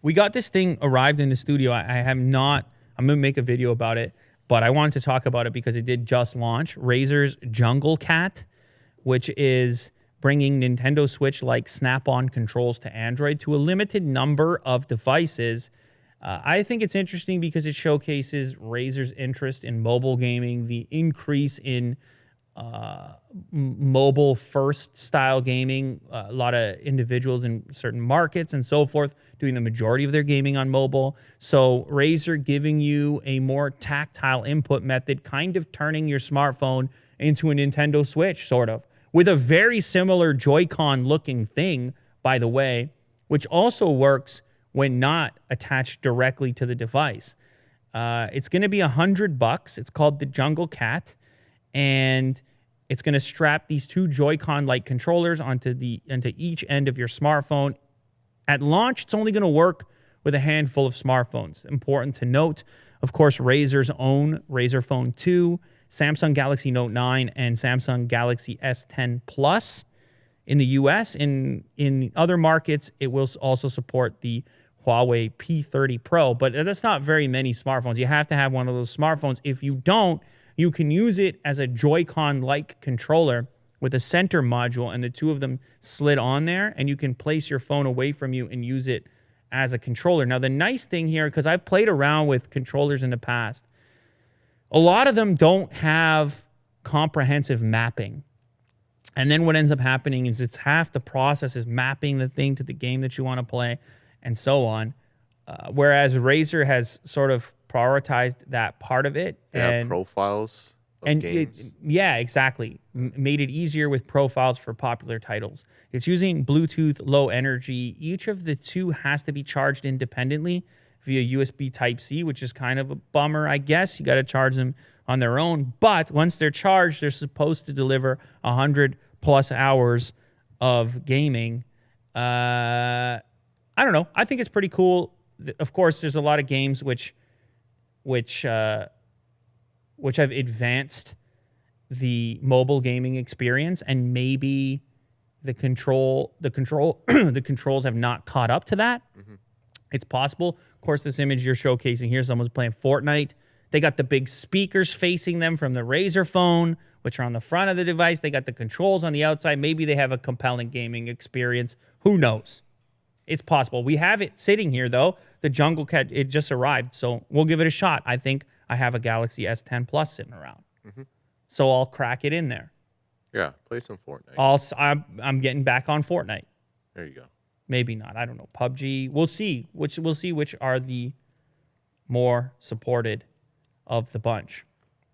We got this thing arrived in the studio. I have not. I'm gonna make a video about it, but I wanted to talk about it because it did just launch. Razer's Jungle Cat, which is bringing Nintendo Switch-like Snap-on controls to Android to a limited number of devices. I think it's interesting because it showcases Razer's interest in mobile gaming, the increase in mobile first style gaming, a lot of individuals in certain markets and so forth doing the majority of their gaming on mobile. So Razer giving you a more tactile input method, kind of turning your smartphone into a Nintendo Switch, sort of, with a very similar Joy-Con looking thing, by the way, which also works when not attached directly to the device. It's going to be $100. It's called the Jungle Cat, and it's going to strap these two Joy-Con-like controllers onto each end of your smartphone. At launch, it's only going to work with a handful of smartphones. Important to note, of course, Razer's own Razer Phone 2, Samsung Galaxy Note 9, and Samsung Galaxy S10 Plus in the US. In other markets, it will also support the Huawei P30 Pro, but that's not very many smartphones. You have to have one of those smartphones. If you don't, you can use it as a Joy-Con-like controller with a center module and the two of them slid on there, and you can place your phone away from you and use it as a controller. Now, the nice thing here, because I've played around with controllers in the past, a lot of them don't have comprehensive mapping. And then what ends up happening is it's half the process is mapping the thing to the game that you want to play and so on. Whereas Razer has sort of prioritized that part of it. And profiles of games. Yeah, exactly. Made it easier with profiles for popular titles. It's using Bluetooth Low Energy. Each of the two has to be charged independently via USB Type-C, which is kind of a bummer, I guess. You got to charge them on their own. But once they're charged, they're supposed to deliver 100+ hours of gaming. I don't know. I think it's pretty cool. Of course, there's a lot of games which have advanced the mobile gaming experience, and maybe the controls have not caught up to that. Mm-hmm. It's possible. Of course, this image you're showcasing here, someone's playing Fortnite. They got the big speakers facing them from the Razer phone, which are on the front of the device. They got the controls on the outside. Maybe they have a compelling gaming experience. Who knows? It's possible. We have it sitting here, though. The Jungle Cat, it just arrived, so we'll give it a shot. I think I have a Galaxy S10 Plus sitting around. Mm-hmm. So I'll crack it in there. Yeah, play some Fortnite. I'm getting back on Fortnite. There you go. Maybe not. I don't know. PUBG. We'll see which are the more supported of the bunch.